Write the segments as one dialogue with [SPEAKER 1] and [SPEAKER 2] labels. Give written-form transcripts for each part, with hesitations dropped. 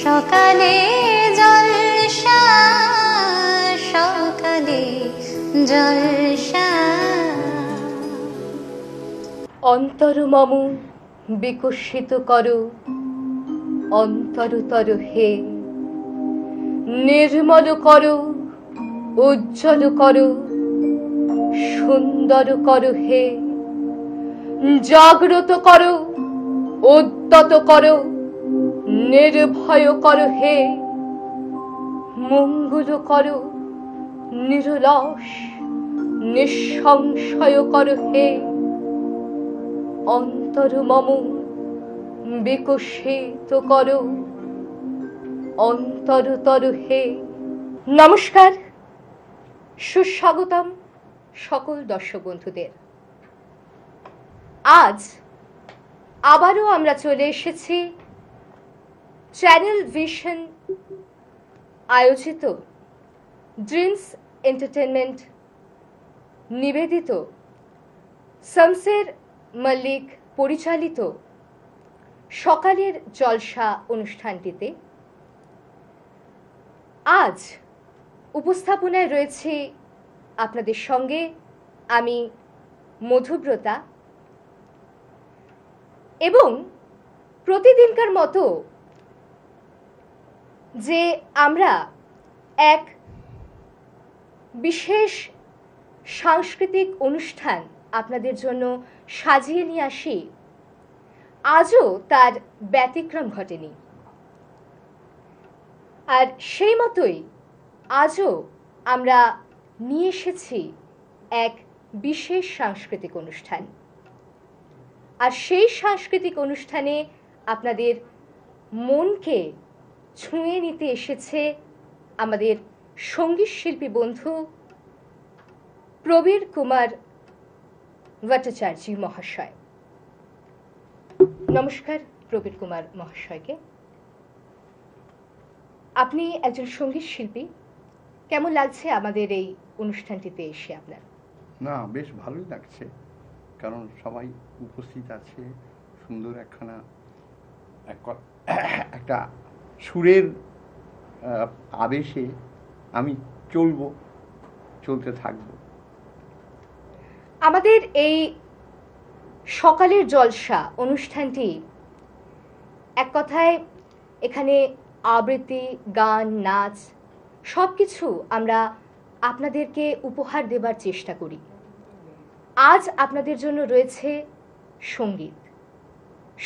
[SPEAKER 1] সকালে জলসা সকালে জলসা।
[SPEAKER 2] অন্তর মম বিকশিত করো অন্তরতর হে, নির্মল করো উজ্জ্বল করো সুন্দর করো হে, জাগ্রত করো উদ্যত করো নির্ভয় করো হে, মঙ্গল করো নিরলস নিঃসংশয় করো হে, অন্তর মম বিকশিত করো অন্তরতর হে। নমস্কার, সুস্বাগতম সকল দর্শক বন্ধুদের। আজ আবারও আমরা চলে এসেছি চ্যানেল ভিশন আয়োজিত ড্রিমস এন্টারটেনমেন্ট নিবেদিত শামসের মল্লিক পরিচালিত সকালের জলসা অনুষ্ঠানটিতে। আজ উপস্থাপনায় রয়েছে আপনাদের সঙ্গে আমি মধুব্রতা, এবং প্রতিদিনকার মতো যে আমরা এক বিশেষ সাংস্কৃতিক অনুষ্ঠান আপনাদের জন্য সাজিয়ে নিয়ে আসি, আজও তার ব্যতিক্রম ঘটেনি। আর সেই মতোই আজও আমরা নিয়ে এসেছি এক বিশেষ সাংস্কৃতিক অনুষ্ঠান। আর সেই সাংস্কৃতিক অনুষ্ঠানে আপনাদের মনকে ছুঁয়ে নিতে এসেছে আমাদের সঙ্গীত শিল্পী বন্ধু প্রবীর কুমার ভট্টাচার্য মহাশয়। নমস্কার প্রবীর কুমার মহাশয়কে। আপনি একজন সঙ্গীত শিল্পী, কেমন লাগছে আমাদের এই অনুষ্ঠানটিতে এসে আপনার?
[SPEAKER 3] না, বেশ ভালোই লাগছে, কারণ সবাই উপস্থিত আছে। সুন্দর একটা সুরের আবেশে আমি চলতে থাকব।
[SPEAKER 2] আমাদের এই সকালের জলসা অনুষ্ঠানটি এক কথায় এখানে আবৃত্তি, গান, নাচ সব কিছু আমরা আপনাদেরকে উপহার দেবার চেষ্টা করি। আজ আপনাদের জন্য রয়েছে সঙ্গীত,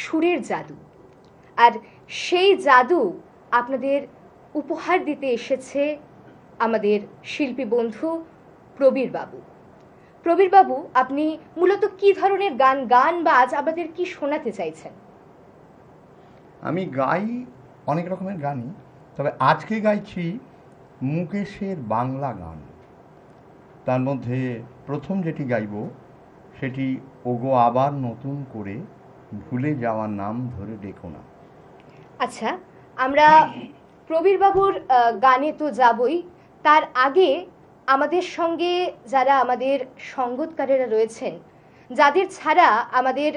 [SPEAKER 2] সুরের জাদু। আর সেই জাদু আপনাদের উপহার দিতে এসেছে আমাদের শিল্পী বন্ধু প্রবীর বাবু। প্রবীর বাবু, আপনি মূলত কি ধরনের গান বা আজ আমাদের কি শোনাতে চাইছেন?
[SPEAKER 3] আমি গাই অনেক রকমের গানই, তবে আজকে গাইছি মুকেশের বাংলা গান। তার মধ্যে প্রথম যেটি গাইব সেটি ওগো আবার নতুন করে ভুলে যাওয়ার নাম ধরে ডেকো না।
[SPEAKER 2] আচ্ছা, আমরা প্রবীর বাবুর গানে তো যাবই, তার আগে আমাদের সঙ্গে যারা আমাদের সঙ্গীতকারেরা রয়েছেন, যাদের ছাড়া আমাদের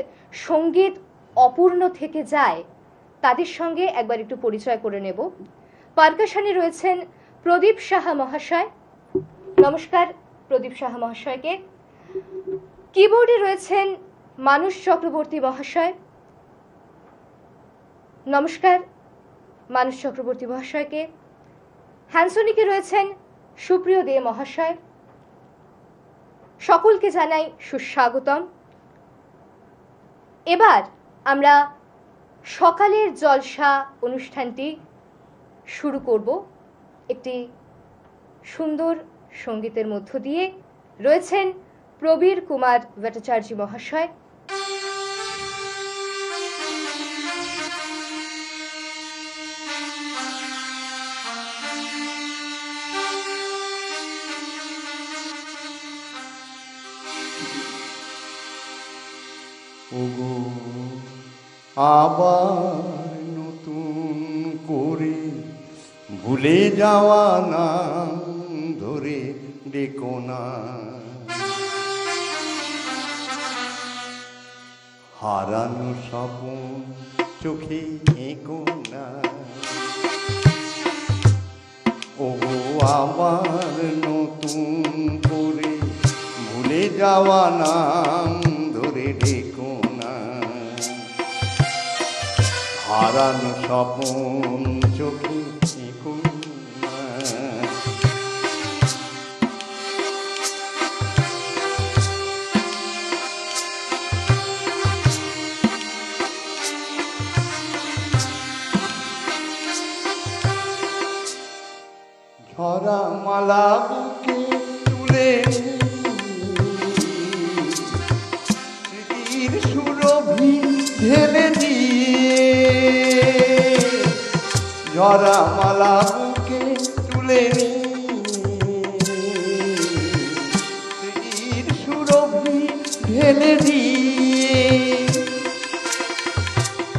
[SPEAKER 2] সঙ্গীত অপূর্ণ থেকে যায়, তাদের সঙ্গে একবার একটু পরিচয় করে নেব। পারকাশনে রয়েছেন প্রদীপ সাহা মহাশয়। নমস্কার প্রদীপ সাহা মহাশয়কে। কিবোর্ডে রয়েছেন মানস চক্রবর্তী মহাশয়। নমস্কার মানস চক্রবর্তী মহাশয়কে। হ্যান্সনিকে রয়েছেন সুপ্রিয় দে মহাশয়। সকলকে জানাই সুস্বাগতম। এবার আমরা সকালের জলসা অনুষ্ঠানটি শুরু করব একটি সুন্দর সঙ্গীতের মধ্য দিয়ে। রয়েছেন প্রবীর কুমার ভট্টাচার্য মহাশয়।
[SPEAKER 3] ওগো আবার নতুন করে ভুলে যাওয়া নাম ধরে ডেকো না, হারানো স্বপ্ন চোখে এঁকো না, ও আবার নতুন করে ভুলে যাওয়া নাম ধরে রেখো না, হারানো স্বপন চোখে থেকো না। ঝরা মালা বুকে তুলে স্মৃতির সুরভি ঢেলে দিয়ে, ঝরা মালা বুকে তুলে স্মৃতির সুরভি ঢেলে দিয়ে,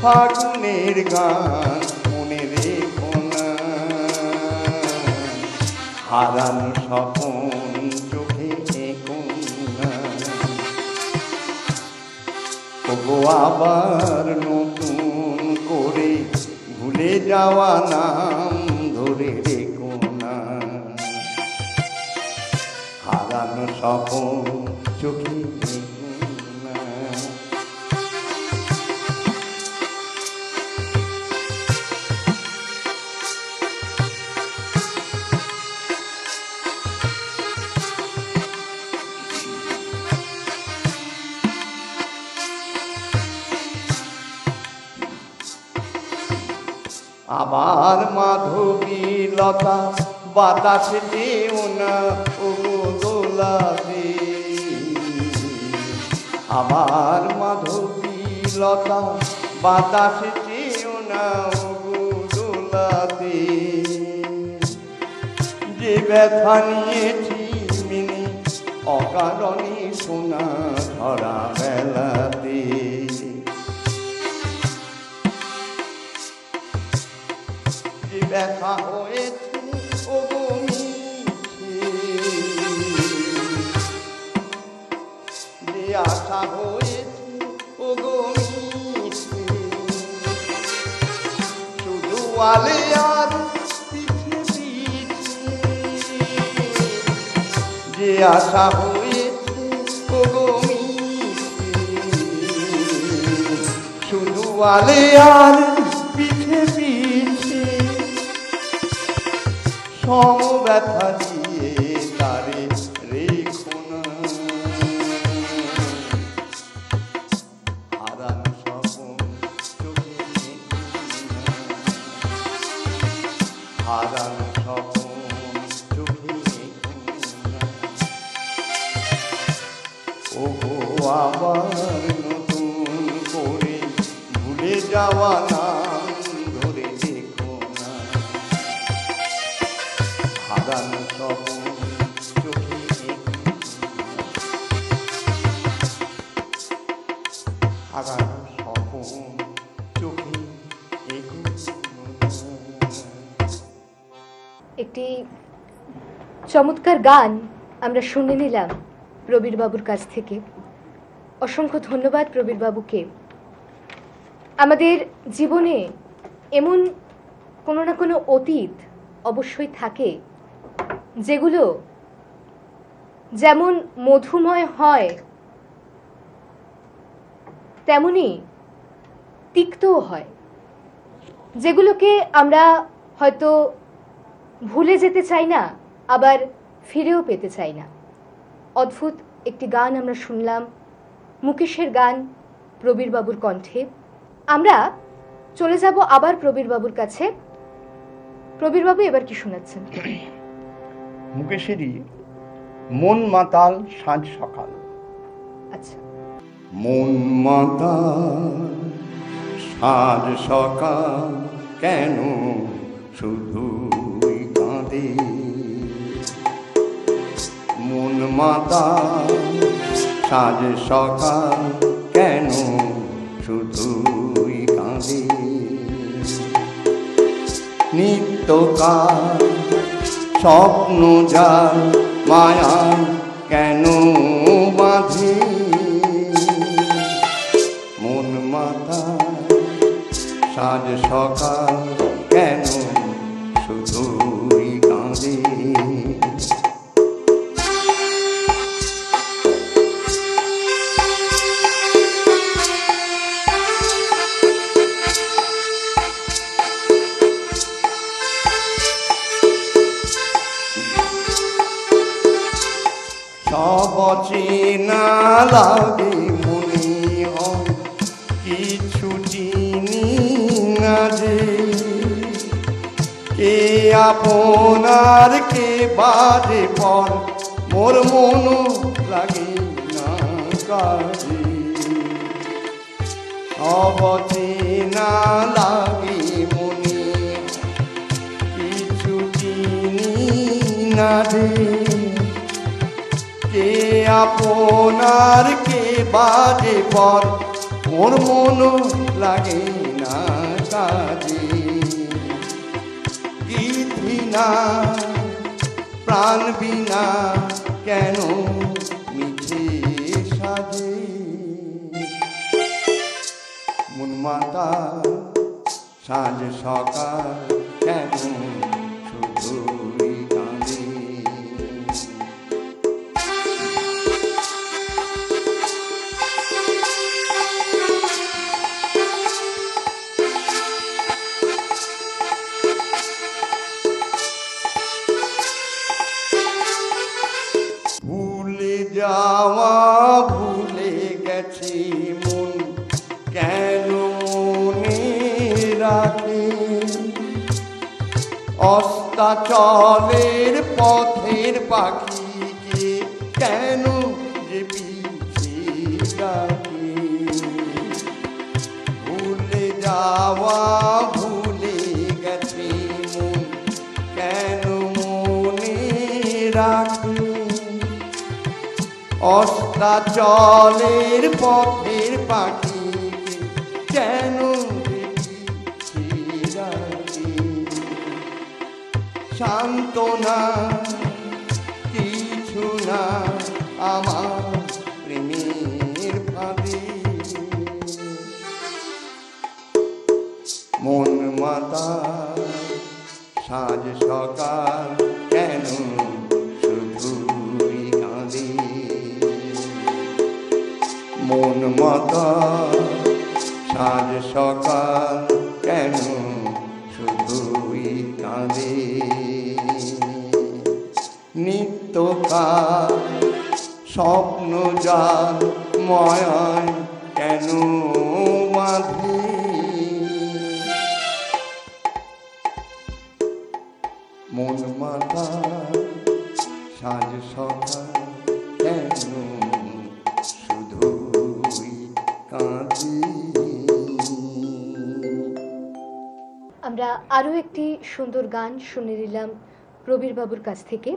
[SPEAKER 3] ফাগুনের গান মনে রেখো না, হারানো স্বপন চোখে থেকো না। ওগো আবার নতুন করে ভুলে যাওয়া নাম ধরে রেখো না, হারানো স্বপন চোখে থেকো না। আবার মাধবী লতা বাতাসে যেও না ও দোলাতে, আবার মাধবী লতা বাতাসে যেও না ও দোলাতে, যে ব্যথা নিয়েছি মিনি অকারণে সোনা ধরা বেলাতে, যে ব্যথা হয়েছে ও গো মিছে, যে আশা হয়েছে ও গো মিছে, শুধু আলে আর পিছে পিছে, যে আশা হয়েছে ও গো মিছে, শুধু আলে আর পিছে পিছে, সম ব্যথা দিয়ে তারে রেখো না, হারানো স্বপন চোখে থেকো না, হারানো স্বপন চোখে থেকো না। ওগো আবার নতুন করে ভুলে যাওয়া নাম ধরে রেখো না, হারানো স্বপন চোখে থেকো না, হারানো স্বপন চোখে থেকো না।
[SPEAKER 2] একটি চমৎকার গান আমরা শুনে নিলাম প্রবীর বাবুর কাছ থেকে। অসংখ্য ধন্যবাদ প্রবীর বাবুকে। আমাদের জীবনে এমন কোনো না কোনো অতীত অবশ্যই থাকে যেগুলো যেমন মধুময় হয় তেমনি তিক্তও হয়, যেগুলোকে আমরা হয়তো ভুলে যেতে চাই না, আবার ফিরেও পেতে চাই না। অদ্ভুত একটি গান আমরা শুনলাম, মুকেশের গান প্রবীর বাবুর কণ্ঠে। আমরা চলে যাব আবার প্রবীর বাবুর কাছে। প্রবীর বাবু এবার কি শোনাচ্ছেন?
[SPEAKER 3] মুকেশেরই মন মাতাল সাঁঝ সকাল।
[SPEAKER 2] আচ্ছা।
[SPEAKER 3] মন মাতাল সাঁঝ সকাল কেন শুধুই কাঁদে, মন মাতাল সাঁঝ সকাল কেন শুধুই কাঁদে, নিত্যকাল স্বপ্ন যার মায়া কেন বাঁধে, মন মাতাল সাঁঝ সকাল কেন সব চেনা লাগে মনে হয় কিছু চিনি না যে, কে আপনার কে বাজে পর মোর মন লাগে না কাজে। সব চেনা লাগে মনে কিছু চিনি না যে, কে আপনার কে বাজে পর মোর মন লাগে না কাজে। গীত বিনা প্রাণ বিনা কেন মিছে সাজে, মন মাতা সাঁঝ সকাল কেন শুধুই কাঁদে। ভুলে যাওয়া ভুলে গেছি মন কেন মনে রাখে, অস্তাচলের পথের পাখিকে কেন যে পিছিয়ে ডাকে। ভুলে যাওয়া ভুলে গেছি মন কেন মনে রাখে, অস্তাচলের পথের পাখিকে কেন পিছিয়ে ডাকে। সান্ত্বনা কিছু না আমার প্রেমের ফাঁদে, মন মাতা সাঁঝ সকাল কেন শুধুই কাঁদে। মন মাতা সাঁঝ সকাল কেন শুধুই কাঁদে। নিত্যকাল স্বপ্ন জাল মায়ায় কেন বাঁধে, মন মাতা সাঁঝ সকাল কেন শুধুই কাঁদে।
[SPEAKER 2] আমরা আরও একটি সুন্দর গান শুনে নিলাম প্রবীর বাবুর কাছ থেকে।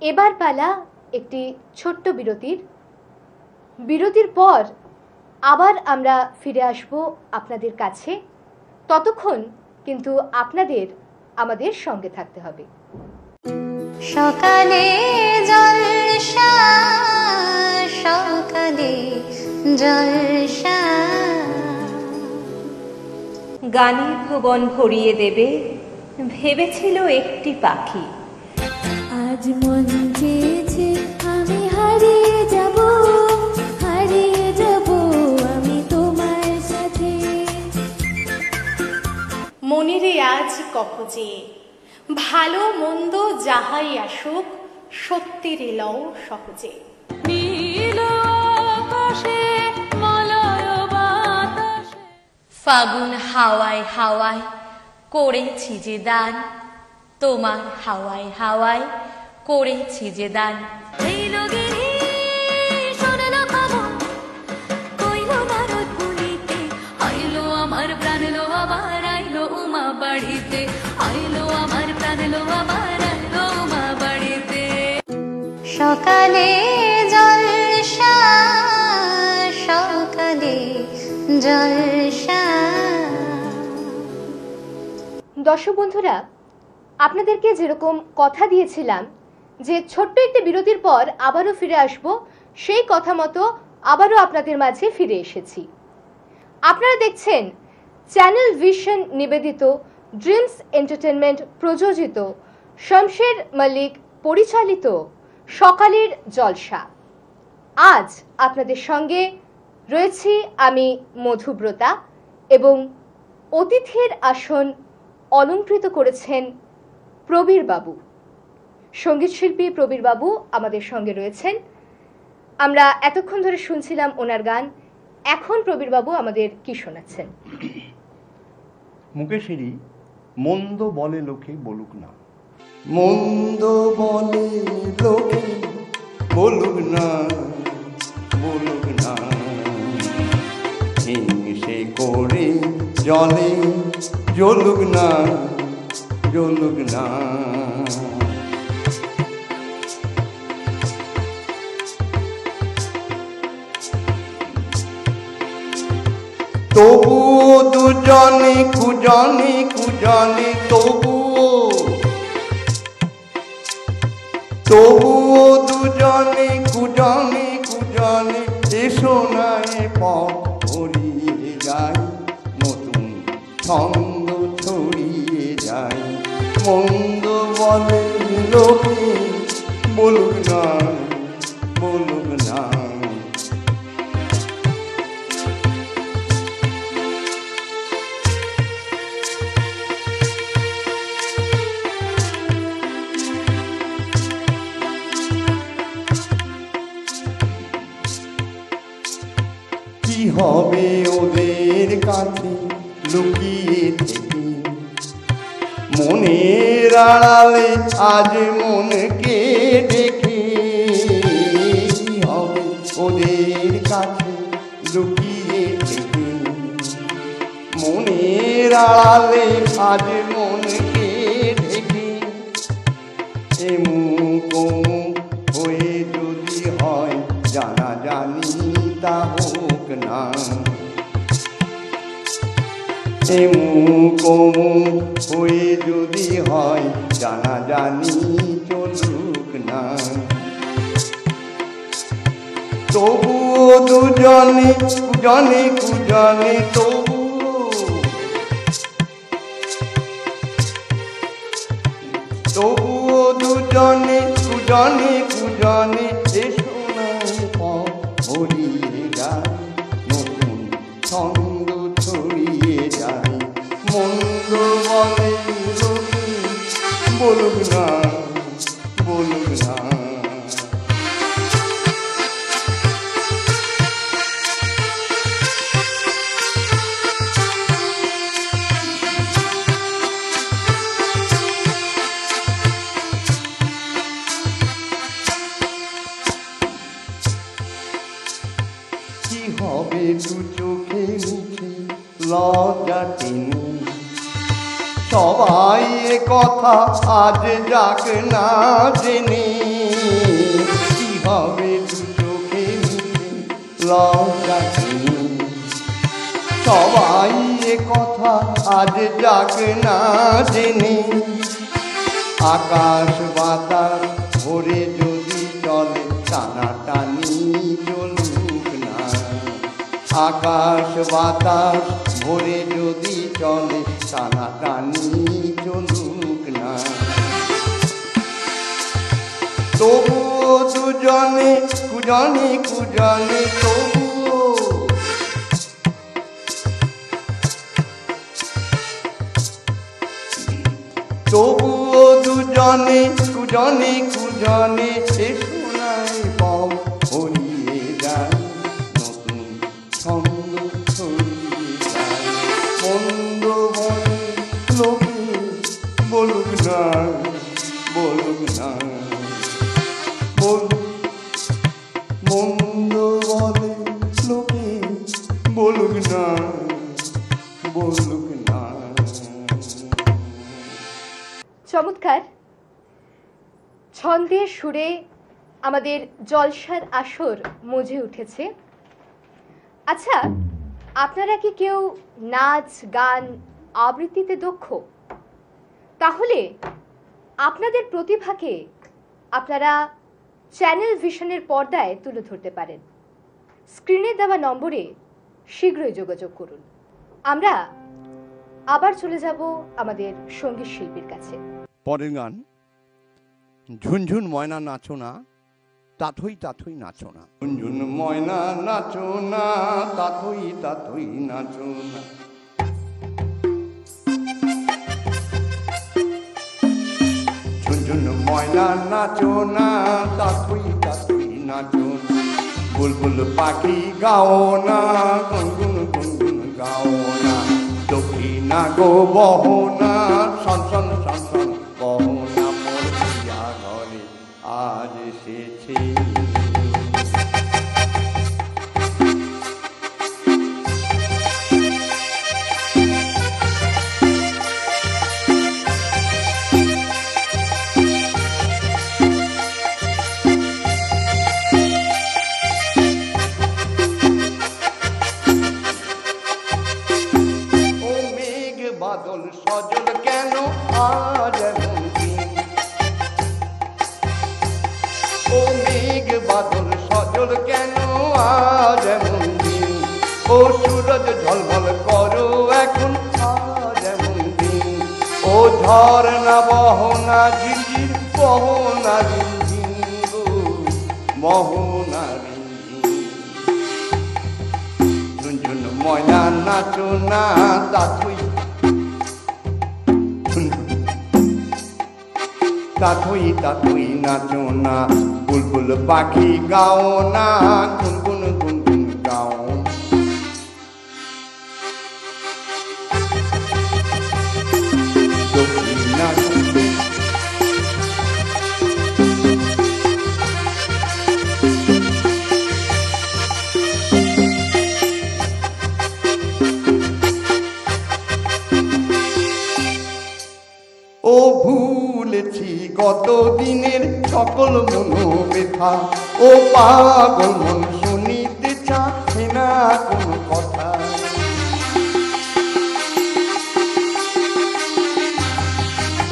[SPEAKER 2] এবার পালা একটি ছোট্ট বিরতির। বিরতির পর আবার আমরা ফিরে আসব আপনাদের কাছে। ততক্ষণ কিন্তু আপনাদের আমাদের সঙ্গে থাকতে হবে।
[SPEAKER 1] সকালে জলসা সকালে জলসা,
[SPEAKER 4] গানে ভুবন ভরিয়ে দেবে ভেবেছিল একটি পাখি।
[SPEAKER 5] আজ মন চেয়েছে আমি হারিয়ে যাব আমি তোমার সাথে।
[SPEAKER 6] মনেরে আজ কহ যে ভালো মন্দ যাহাই আসুক সত্যের লও সহজে।
[SPEAKER 5] নীল আকাশে মলয় বাতাসে,
[SPEAKER 4] ফাগুন হাওয়ায় হাওয়ায় করেছি যে দান, তোমার হাওয়ায় হাওয়ায় করেছি যে দান।
[SPEAKER 5] এই লগিনী শোনালো খবর কইল নারদ মুনিতে, আইলো আমার প্রাণ লো আবার আইলো উমা বাড়িতে, আইলো আমার প্রাণ লো আবার আইলো উমা বাড়িতে।
[SPEAKER 1] সকালে জলসা সকালে জলসা।
[SPEAKER 2] দর্শক বন্ধুরা, আপনাদেরকে যেরকম কথা দিয়েছিলাম যে ছোট্ট একটি বিরতির পর আবারও ফিরে আসব, সেই কথা মতো আবারও আপনাদের মাঝে ফিরে এসেছি। আপনারা দেখছেন চ্যানেল ভিশন নিবেদিত, ড্রিমস এন্টারটেনমেন্ট প্রযোজিত, শমশের মল্লিক পরিচালিত সকালের জলসা। আজ আপনাদের সঙ্গে রয়েছি আমি মধুব্রতা, এবং অতিথির আসন অলঙ্কৃত করেছেন প্রবীর বাবু। সঙ্গীত শিল্পী প্রবীর বাবু আমাদের সঙ্গে রয়েছেন। আমরা এতক্ষণ ধরে শুনছিলাম ওনার গান। এখন প্রবীর বাবু আমাদের কি শোনাচ্ছেন?
[SPEAKER 3] মুকেশেরই মন্দ বলে লোকে বলুক না, মন্দ বলে লোকে বলুক না, বলুক না, হিংসে করে জলে জ্বলুক না, জ্বলুক না। তবুও দুজনে কুজনে কুজনে, তবুও দুজনে কুজনে কুজনে, এসো না পথ ভরিয়ে যায়, নতুন ছন্দ ছড়িয়ে যায়। মন্দ বলে লোকে বলুক না, বলুক না। কি হবে ওদের কাছে লুকিয়ে থেকে, মনের আড়ালে আজ মনকে ডেকে। কি হবে ওদের কাছে লুকিয়ে থেকে, মনের আড়ালে আজ মনকে ডেকে। এমুক হয়ে যদি হয় জানা জানি তা হোক না, এমুক হয়ে যদি হয় জানা জানি চলুক না। তবুও দুজনে কুজনে কুজনে, তবুও দুজনে কুজনে কুজনে, এসো না পথ ভরিয়ে যায়, নতুন ছন্দ ছড়িয়ে যায়। মন্দ বলে লোকে বলুক না, বলুক না। কি হবে দু চোখে মুখে লজ্জা টেনে, সবাই এ কথা আজ যাক না জেনে। কি হবে দু চোখে মুখে লজ্জা টেনে, সবাই এ কথা আজ যাক না জেনে। আকাশ বাতাস ভরে যদি চলে টানাটানি চলুক না, আকাশ বাতাস ভরে যদি চলে টানাটানি চলুক না। তবুও দুজনে কুজনে কুজনে, তবুও দুজনে কুজনে কুজনে, এসো না পথ ভরিয়ে যায়, নতুন ছন্দ ছড়িয়ে যায়। মন্দ বলে লোকে বলুক না, বলুক না, মন্দ বলে লোকে বলুক না, বলুক না।
[SPEAKER 2] চমৎকার ছন্দের সুরে আমাদের জলসার আসর মজে উঠেছে। আচ্ছা, আপনারা কি কেউ নাচ গান আবৃত্তিতে দক্ষ? তাহলে আপনাদের প্রতিভাকে আপনারা চ্যানেল ভিশনের পর্দায় তুলে ধরতে পারেন। স্ক্রিনে দেওয়া নম্বরে শীঘ্রই যোগাযোগ করুন। আমরা আবার চলে যাব আমাদের সঙ্গীত শিল্পীর কাছে।
[SPEAKER 3] পরের গান, ঝুনঝুন ময়না নাচো না, তাথই তাথই নাচো না। ঝুনঝুন ময়না নাচো না, তাথই তাথই নাচো না। ঝুনঝুন ময়না ময়না নাচো না, তাথুই তাথুই নাচো না, বুলবুল পাখি গাও না, গুনগুন গুনগুন গাও না, দক্ষিণা গো বহো না, সনসন সনসন বহো না, মোর প্রিয়া ঘরে আজ এসেছে। বাদল সজল কেন আজ এমন দিন, ও মেঘ বাদল সজল কেন আজ এমন দিন, ও সূরজ ঝলমল করো এখন আজ এমন দিন, ও ঝর্ণা বহনা ঝিরঝির বহনা রিমঝিম গো মোহনা রিমঝিম, ঝুনঝুন ময়না নাচো না, তাথুই তাথুই তাথুই নাচো না, বুলবুল পাখি গাও না, গুনগুন গুনগুন গাও। দক্ষিণা ও ভুলেছি গত দিনের সকল মনোব্যথা, ও পাগল মন শুনিতে চাহে না কোনো কথা,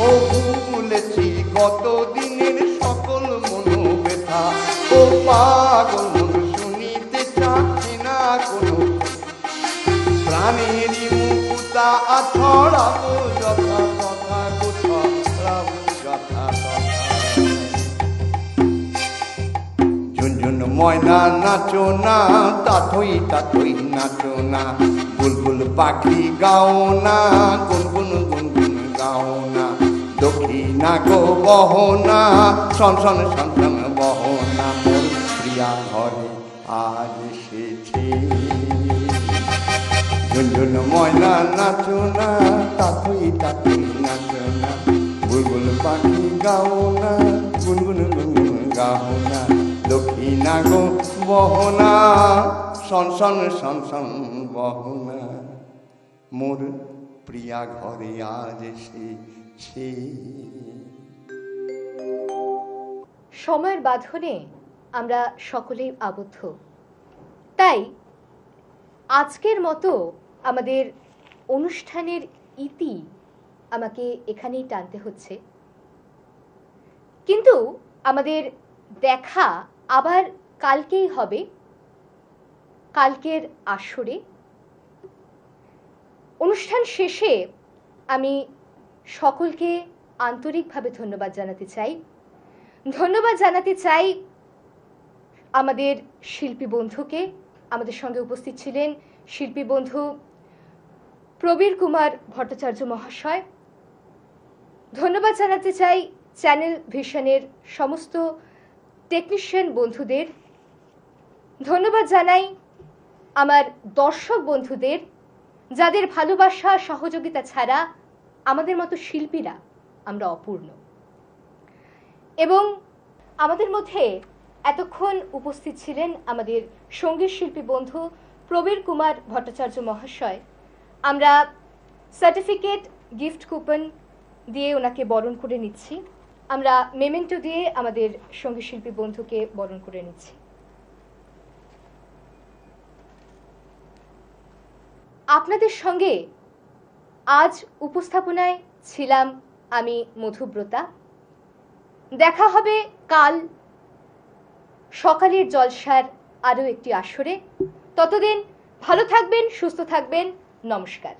[SPEAKER 3] ও ভুলেছি গত দিনের সকল মনোব্যথা, ও পাগল মন শুনিতে চাহে না কোনো, প্রাণেরই মুকুতা ছড়াবো যথা কথা গো, ছড়াবো যথা কথা। ঝুনঝুন ময়না নাচো না, তাথুই তাথুই নাচো না, বুলবুল পাখি গাও না, গুনগুন গুনগুন গাও না, দক্ষিণা গো বহো না, সনসন সনসন বহো না, মোর প্রিয়া ঘরে আজ এসেছে। ঝুনঝুন ময়না নাচো না, তাথুই তাথুই নাচো না, বুলবুল পাখি গাও না, গুনগুন গুনগুন গাও না, দক্ষিণা গো বহো না, সনসন সনসন বহো না, মোর প্রিয়া ঘরে আজ এসেছে।
[SPEAKER 2] সময়ের বাঁধনে আমরা সকলেই আবদ্ধ, তাই আজকের মতো আমাদের অনুষ্ঠানের ইতি আমাকে এখানেই টানতে হচ্ছে, কিন্তু আমাদের দেখা আবার কালকেই হবে, কালকের আসরে। অনুষ্ঠান শেষে আমি সকলকে আন্তরিকভাবে ধন্যবাদ জানাতে চাই। ধন্যবাদ জানাতে চাই আমাদের শিল্পী বন্ধুকে। আমাদের সঙ্গে উপস্থিত ছিলেন শিল্পী বন্ধু প্রবীর কুমার ভট্টাচার্য মহাশয়। ধন্যবাদ জানাতে চাই চ্যানেল ভিশনের সমস্ত টেকনিশিয়ান বন্ধুদের। ধন্যবাদ জানাই আমার দর্শক বন্ধুদের, যাদের ভালোবাসা সহযোগিতা ছাড়া আমাদের মতো শিল্পীরা আমরা অপূর্ণ। এবং আমাদের মধ্যে এতক্ষণ উপস্থিত ছিলেন আমাদের সঙ্গীত শিল্পী বন্ধু প্রবীর কুমার ভট্টাচার্য মহাশয়। আমরা সার্টিফিকেট, গিফট কুপন দিয়ে ওনাকে বরণ করে নিচ্ছি। আমরা মেমেন্টো দিয়ে আমাদের সঙ্গীত শিল্পী বন্ধুকে বরণ করে নিচ্ছি। আপনাদের সঙ্গে আজ উপস্থাপনায় ছিলাম আমি মধুব্রতা। দেখা হবে কাল সকালের জলসার আরও একটি আসরে। ততদিন ভালো থাকবেন, সুস্থ থাকবেন। নমস্কার।